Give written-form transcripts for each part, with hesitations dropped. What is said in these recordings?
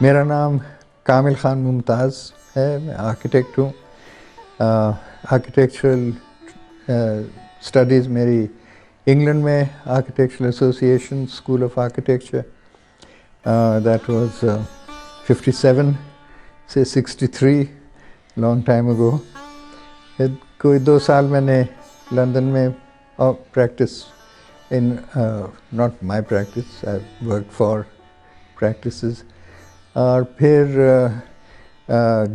میرا نام کامل خان ممتاز ہے. میں آرکیٹیکٹ ہوں. آرکیٹیکچرل اسٹڈیز میری انگلینڈ میں architectural association school of architecture that was 57 سے 63 لانگ ٹائم اگو. کوئی 2 سال میں نے لندن میں practice in not my practice, I work for practices. اور پھر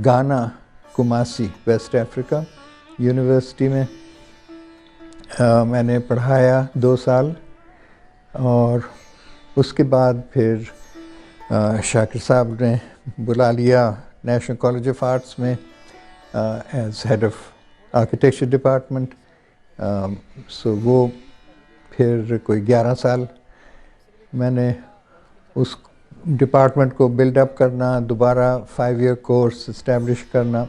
گانا کماسی ویسٹ افریقہ یونیورسٹی میں میں نے پڑھایا 2 سال. اور اس کے بعد پھر شاکر صاحب نے بلا لیا نیشنل کالج آف آرٹس میں as head of architecture department. So وہ پھر کوئی 11 سال میں نے اس ڈپارٹمنٹ کو بلڈ اپ کرنا, دوبارہ 5 ایئر کورس اسٹیبلش کرنا.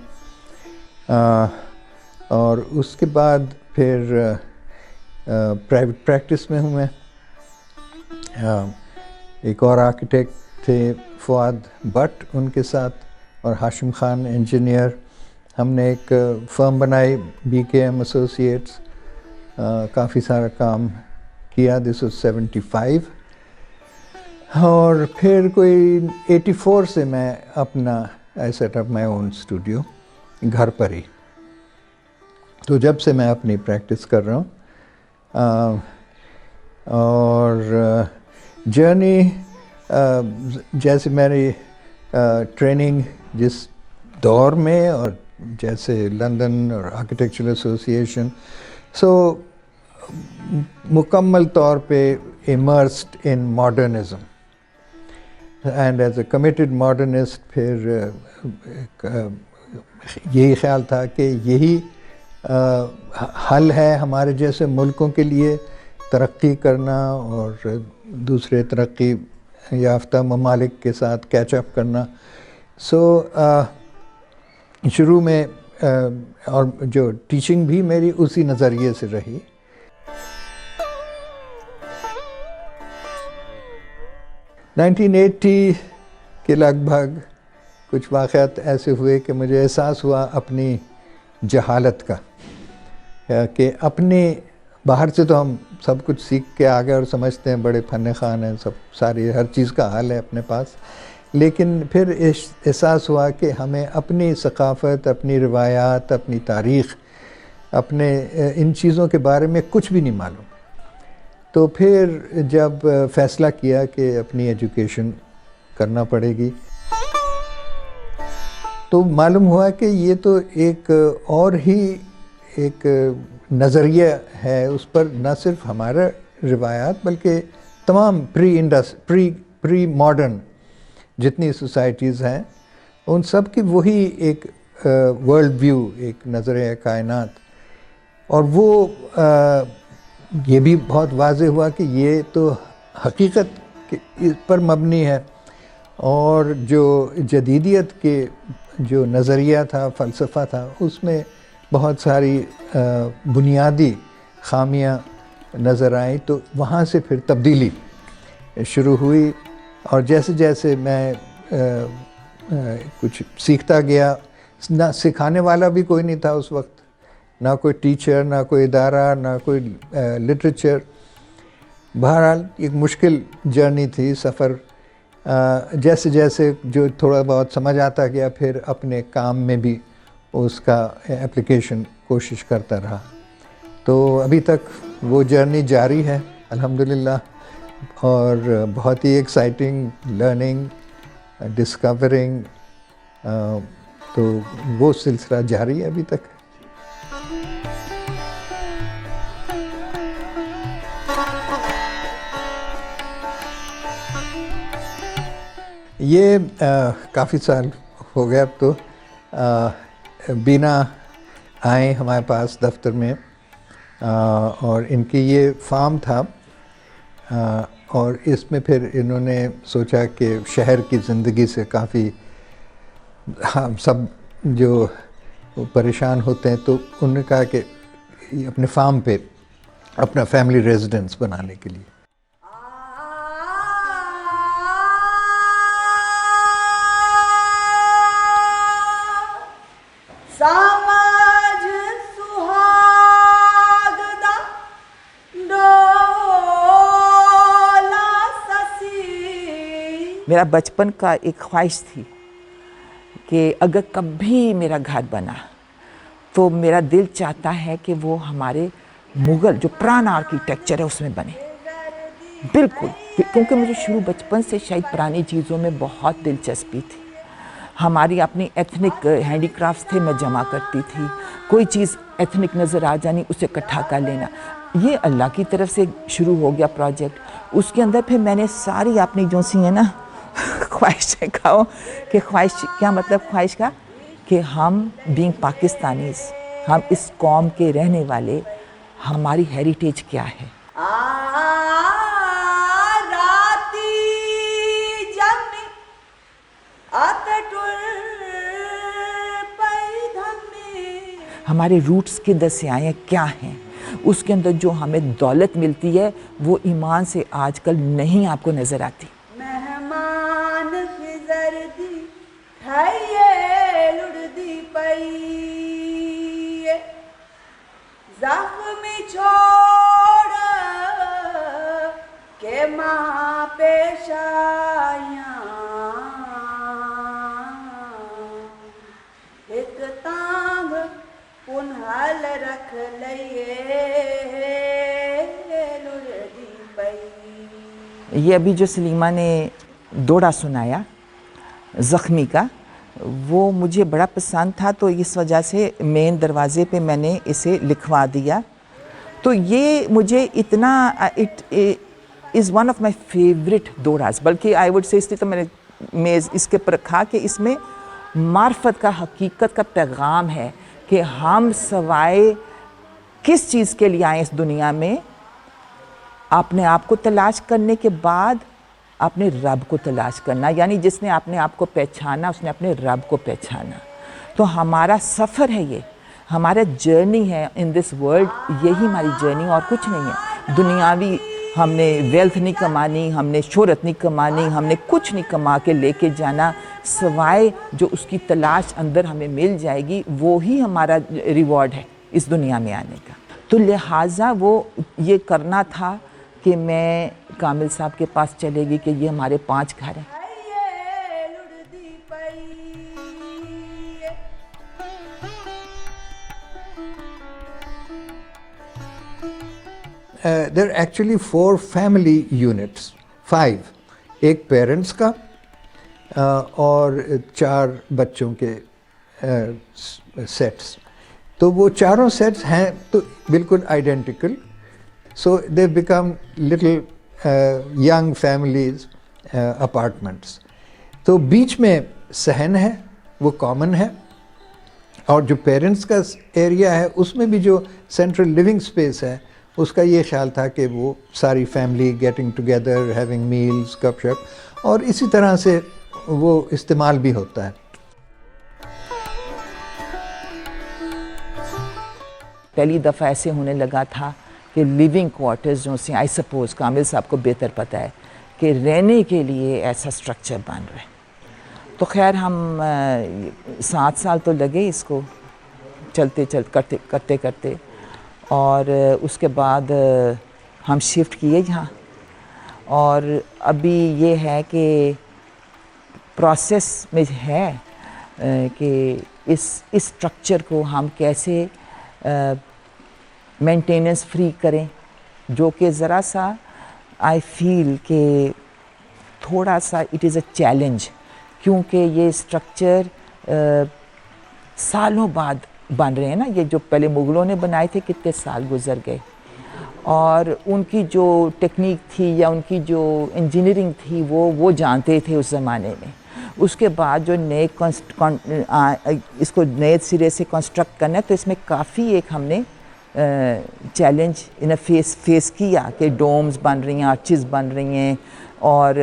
اور اس کے بعد پھر پرائیویٹ پریکٹس میں ہوں میں. ایک اور آرکیٹیکٹ تھے فؤاد بٹ, ان کے ساتھ, اور ہاشم خان انجینئر, ہم نے ایک فرم بنائی BKM ایسوسیٹس. کافی سارا کام کیا. This was 75. اور پھر کوئی 84 سے میں اپنا آئی سیٹ اپ مائی اون اسٹوڈیو گھر پر ہی. تو جب سے میں اپنی پریکٹس کر رہا ہوں. اور جرنی جیسے میری ٹریننگ جس دور میں, اور جیسے لندن اور آرکیٹیکچرل ایسوسیشن, سو مکمل طور پہ immersed in modernism. And as a committed modernist پھر یہی خیال تھا کہ یہی حل ہے ہمارے جیسے ملکوں کے لیے ترقی کرنا اور دوسرے ترقی یافتہ ممالک کے ساتھ کیچ اپ کرنا. سو شروع میں اور جو ٹیچنگ بھی میری اسی نظریے سے رہی. 1980 کے لگ بھگ کچھ واقعات ایسے ہوئے کہ مجھے احساس ہوا اپنی جہالت کا, کہ اپنے باہر سے تو ہم سب کچھ سیکھ کے آگے اور سمجھتے ہیں بڑے فن خوان ہیں, سب ساری ہر چیز کا حل ہے اپنے پاس. لیکن پھر احساس ہوا کہ ہمیں اپنی ثقافت, اپنی روایات, اپنی تاریخ, اپنے ان چیزوں کے بارے میں کچھ بھی نہیں معلوم. تو پھر جب فیصلہ کیا کہ اپنی ایجوکیشن کرنا پڑے گی, تو معلوم ہوا کہ یہ تو ایک اور ہی ایک نظریہ ہے. اس پر نہ صرف ہمارا روایات بلکہ تمام پری ماڈرن جتنی سوسائٹیز ہیں ان سب کی وہی ایک ورلڈ ویو, ایک نظریہ کائنات. اور وہ یہ بھی بہت واضح ہوا کہ یہ تو حقیقت پر مبنی ہے, اور جو جدیدیت کے جو نظریہ تھا, فلسفہ تھا, اس میں بہت ساری بنیادی خامیاں نظر آئیں. تو وہاں سے پھر تبدیلی شروع ہوئی. اور جیسے جیسے میں کچھ سیکھتا گیا, نہ سکھانے والا بھی کوئی نہیں تھا اس وقت, نہ کوئی ٹیچر, نہ کوئی ادارہ, نہ کوئی لٹریچر. بہرحال ایک مشکل جرنی تھی, سفر. جیسے جیسے جو تھوڑا بہت سمجھ آتا گیا, پھر اپنے کام میں بھی اس کا اپلیکیشن کوشش کرتا رہا. تو ابھی تک وہ جرنی جاری ہے الحمدللہ, اور بہت ہی ایکسائٹنگ, لرننگ, ڈسکورنگ. تو وہ سلسلہ جاری ہے ابھی تک. یہ کافی سال ہو گیا اب تو. بینا آئیں ہمارے پاس دفتر میں, اور ان کی یہ فارم تھا, اور اس میں پھر انہوں نے سوچا کہ شہر کی زندگی سے کافی ہم سب جو پریشان ہوتے ہیں, تو انہوں نے کہا کہ اپنے فارم پہ اپنا فیملی ریزیڈنس بنانے کے لیے. میرا بچپن کا ایک خواہش تھی کہ اگر کبھی میرا گھر بنا تو میرا دل چاہتا ہے کہ وہ ہمارے مغل جو پرانا آرکیٹیکچر ہے اس میں بنے. بالکل, کیونکہ مجھے شروع بچپن سے شاید پرانی چیزوں میں بہت دلچسپی تھی. ہماری اپنی ایتھنک ہینڈی کرافٹس تھے, میں جمع کرتی تھی. کوئی چیز ایتھنک نظر آ جانی اسے اکٹھا کر لینا. یہ اللہ کی طرف سے شروع ہو گیا پروجیکٹ. اس کے اندر پھر میں نے ساری اپنی جو سی ہیں نا خواہشیں کہو کہ خواہش کیا مطلب خواہش کا کہ ہم بینگ پاکستانیز, ہم اس قوم کے رہنے والے, ہماری ہیریٹیج کیا ہے. ہمارے روٹس کدھر سے آئے ہیں, کیا ہیں. اس کے اندر جو ہمیں دولت ملتی ہے وہ ایمان سے آج کل نہیں آپ کو نظر آتی. مہمان خزردی تھائیے لڑدی پئی زخمی چھوڑ کے ماں پیش آیاں ایک تانگ پنہل رکھ لئیے لڑدی پئی. یہ ابھی جو سلیمہ نے دوڑا سنایا زخمی کا, وہ مجھے بڑا پسند تھا, تو اس وجہ سے مین دروازے پہ میں نے اسے لکھوا دیا. تو یہ مجھے اتنا it is one of my favourite دوڑاز, بلکہ آئی وڈ سے اس لیے تو میں نے اس کے پر رکھا کہ اس میں معرفت کا, حقیقت کا پیغام ہے کہ ہم سوائے کس چیز کے لیے آئے اس دنیا میں, اپنے آپ کو تلاش کرنے کے بعد اپنے رب کو تلاش کرنا. یعنی جس نے اپنے آپ کو پہچانا اس نے اپنے رب کو پہچانا. تو ہمارا سفر ہے, یہ ہمارا جرنی ہے ان دس ورلڈ, یہی ہماری جرنی اور کچھ نہیں ہے. دنیاوی ہم نے ویلتھ نہیں کمانی, ہم نے شہرت نہیں کمانی, ہم نے کچھ نہیں کما کے لے کے جانا, سوائے جو اس کی تلاش اندر ہمیں مل جائے گی وہی ہمارا ریوارڈ ہے اس دنیا میں آنے کا. تو لہٰذا وہ یہ کرنا تھا کہ میں کامل صاحب کے پاس چلے گی کہ یہ ہمارے 5 گھر ہیں. There are actually 4 family units, 5. ایک پیرنٹس کا اور 4 بچوں کے سیٹس. تو وہ چاروں سیٹس ہیں تو بالکل identical. So they become little young families apartments. تو بیچ میں صحن ہے, وہ کامن ہے, اور جو پیرنٹس کا ایریا ہے اس میں بھی جو سینٹرل لیونگ اسپیس ہے اس کا یہ خیال تھا کہ وہ ساری family getting together, having meals, گپ شپ, اور اسی طرح سے وہ استعمال بھی ہوتا ہے. پہلی دفعہ ایسے ہونے لگا تھا کہ لیونگ کوارٹرز جو سے آئی سپوز کامل صاحب کو بہتر پتہ ہے کہ رہنے کے لیے ایسا سٹرکچر بن رہا ہے. تو خیر ہم 7 سال تو لگے اس کو کرتے اور اس کے بعد ہم شفٹ کیے یہاں. اور ابھی یہ ہے کہ پروسیس میں ہے کہ اس اسٹرکچر کو ہم کیسے مینٹیننس فری کریں, جو کہ ذرا سا آئی فیل کہ تھوڑا سا اٹ از اے چیلنج, کیونکہ یہ اسٹرکچر سالوں بعد بن رہے ہیں نا. یہ جو پہلے مغلوں نے بنائے تھے کتنے سال گزر گئے, اور ان کی جو ٹیکنیک تھی یا ان کی جو انجینئرنگ تھی وہ جانتے تھے اس زمانے میں. اس کے بعد جو نئے اس کو نئے سرے سے کنسٹرکٹ کرنا ہے, تو اس میں کافی ایک ہم نے چیلنج فیس کیا کہ ڈومز بن رہی ہیں, آرچز بن رہی ہیں, اور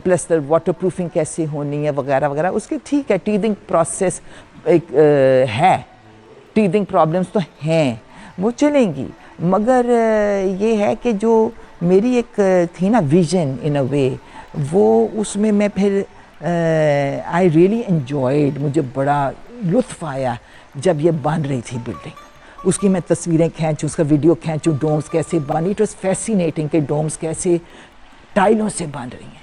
پلس واٹر پروفنگ کیسے ہونی ہے وغیرہ وغیرہ. اس کے ٹھیک ہے ٹیدنگ پروسیس ایک ہے, ٹیدنگ پرابلمس تو ہیں, وہ چلیں گی, مگر یہ ہے کہ جو میری ایک تھی نا ویژن ان اے وے, وہ اس میں پھر آئی ریئلی انجوائڈ, مجھے بڑا لطف آیا جب یہ بن رہی تھی بلڈنگ. اس کی میں تصویریں کھینچوں, اس کا ویڈیو کھینچوں, ڈومز کیسے بنی. اٹ واز فیسینیٹنگ کہ ڈومز کیسے ٹائلوں سے بن رہی ہیں,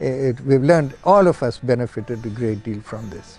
we've learned, all of us benefited a great deal from this.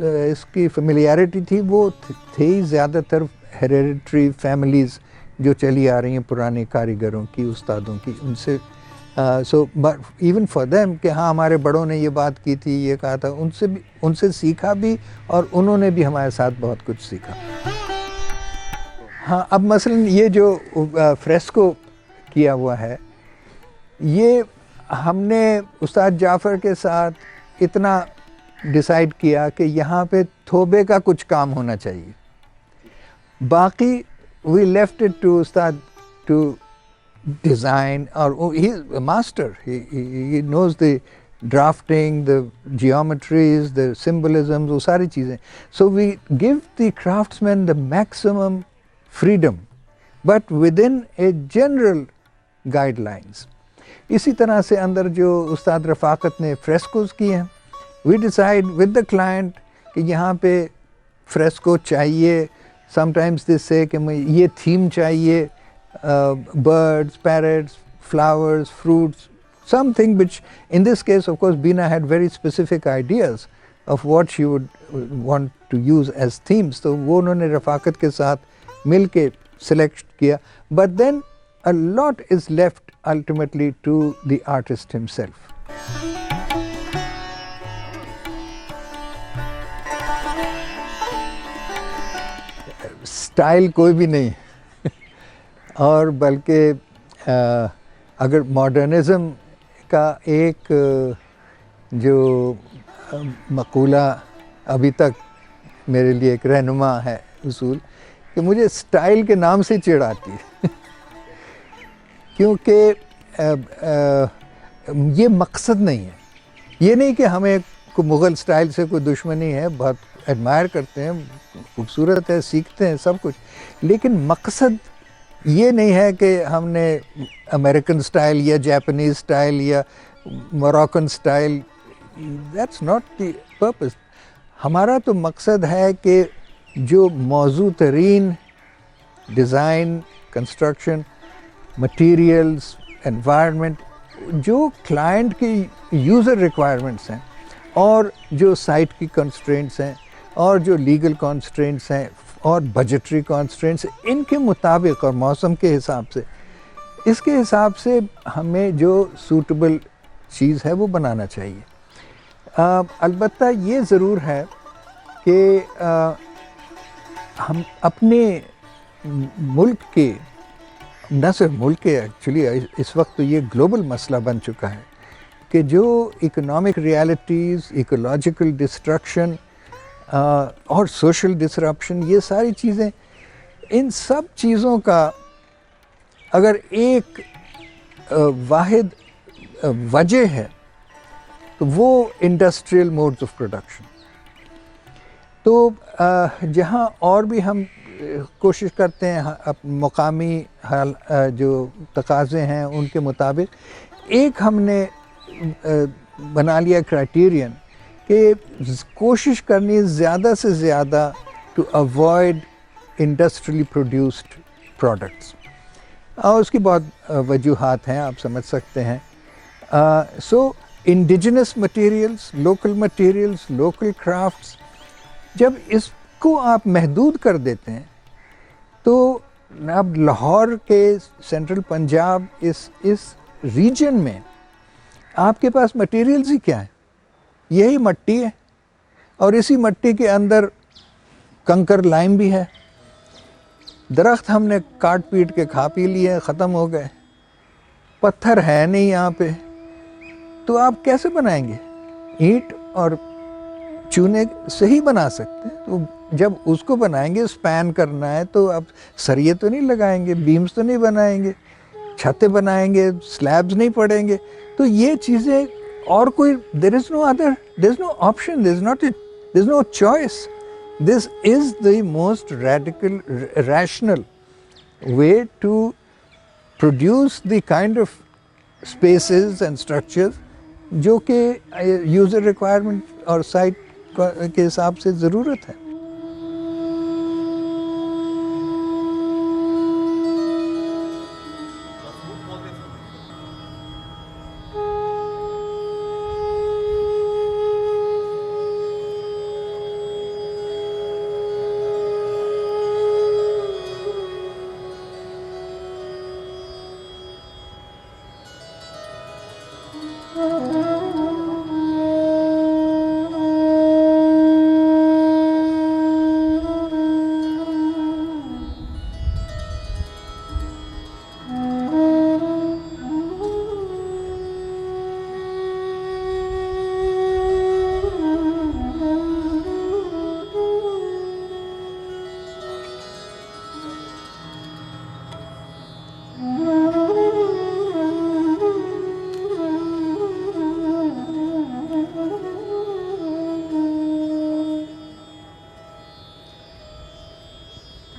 اس کی فیملیرٹی تھی وہ تھی زیادہ تر ہیریڈیٹری فیملیز جو چلی آ رہی ہیں پرانے کاریگروں کی، استادوں کی، ان سے سو ایون فار دیم کہ ہاں ہمارے بڑوں نے یہ بات کی تھی، یہ کہا تھا، ان سے سیکھا بھی اور انہوں نے بھی ہمارے ساتھ بہت کچھ سیکھا۔ ہاں اب مثلا یہ جو فریسکو کیا ہوا ہے، یہ ہم نے استاد جعفر کے ساتھ اتنا ڈیسائیڈ کیا کہ یہاں پہ تھوبے کا کچھ کام ہونا چاہیے، باقی وی لیفٹ اٹ ٹو استاد ٹو ڈیزائن، اور ہی از a master, he nose the drafting, دا جیومیٹریز، دا سمبلزمز، وہ ساری چیزیں۔ So we give the craftsmen the maximum freedom but within a general guidelines۔ اسی طرح سے اندر جو استاد رفاقت نے فریسکوز کی ہیں، we decide with the client کہ یہاں پہ فریسکو چاہیے، sometimes they say کہ یہ تھیم چاہیے، birds, parrots, flowers, fruits, something which in this case of course Beena had very specific ideas of what she would want to use as themes، تو وہ انہوں نے رفاقت کے ساتھ مل کے سلیکٹ کیا، but then a lot is left ultimately to the artist himself۔ Style کوئی بھی نہیں اور بلکہ اگر ماڈرنزم کا ایک جو مقولہ ابھی تک میرے لیے ایک رہنما ہے اصول، کہ مجھے اسٹائل کے نام سے چڑ آتی ہے کیونکہ یہ مقصد نہیں ہے، یہ نہیں کہ ہمیں مغل اسٹائل سے کوئی دشمنی ہے، بہت ایڈمائر کرتے ہیں، خوبصورت ہے، سیکھتے ہیں سب کچھ، لیکن مقصد یہ نہیں ہے کہ ہم نے امریکن اسٹائل یا جاپنیز اسٹائل یا Moroccan style, that's not the purpose. ہمارا تو مقصد ہے کہ جو موزوں ترین ڈیزائن، کنسٹرکشن، مٹیریلز، انوائرمنٹ، جو کلائنٹ کی یوزر ریکوائرمنٹس ہیں اور جو سائٹ کی کنسٹرینٹس ہیں اور جو لیگل کنسٹرینٹس ہیں اور بجٹری کنسٹرینٹس، ان کے مطابق اور موسم کے حساب سے، اس کے حساب سے ہمیں جو سوٹیبل چیز ہے وہ بنانا چاہیے۔ البتہ یہ ضرور ہے کہ ہم اپنے ملک کے، نہ صرف ملک کے، ایکچولی اس وقت تو یہ گلوبل مسئلہ بن چکا ہے کہ جو اکنامک ریالٹیز، ایکولوجیکل ڈسٹرکشن اور سوشل ڈسرپشن، یہ ساری چیزیں، ان سب چیزوں کا اگر ایک واحد وجہ ہے تو وہ انڈسٹریل موڈز آف پروڈکشن۔ تو جہاں اور بھی ہم کوشش کرتے ہیں مقامی جو تقاضے ہیں ان کے مطابق، ایک ہم نے بنا لیا کرائٹیرین کہ کوشش کرنی زیادہ سے زیادہ to avoid industrially produced products, اور اس کی بہت وجوہات ہیں، آپ سمجھ سکتے ہیں۔ سو انڈیجنس مٹیریلز، لوکل کرافٹس، جب اس کو آپ محدود کر دیتے ہیں تو اب لاہور کے سینٹرل پنجاب اس ریجن میں آپ کے پاس مٹیریلز ہی کیا ہیں؟ یہی مٹی ہے، اور اسی مٹی کے اندر کنکر لائم بھی ہے، درخت ہم نے کاٹ پیٹ کے کھا پی لیے، ختم ہو گئے، پتھر ہے نہیں یہاں پہ، تو آپ کیسے بنائیں گے؟ اینٹ اور چونے سے ہی بنا سکتے ہیں۔ تو جب اس کو بنائیں گے، سپین کرنا ہے، تو آپ سریے تو نہیں لگائیں گے، بیمز تو نہیں بنائیں گے، چھتیں بنائیں گے، سلیبز نہیں پڑیں گے، تو یہ چیزیں اور کوئی there is no option, there is no choice. This is the most radical, rational way to produce the kind of spaces and structures جو کہ یوزر ریکوائرمنٹ اور سائٹ کے حساب سے ضرورت ہے۔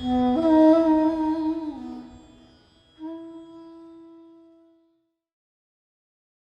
you.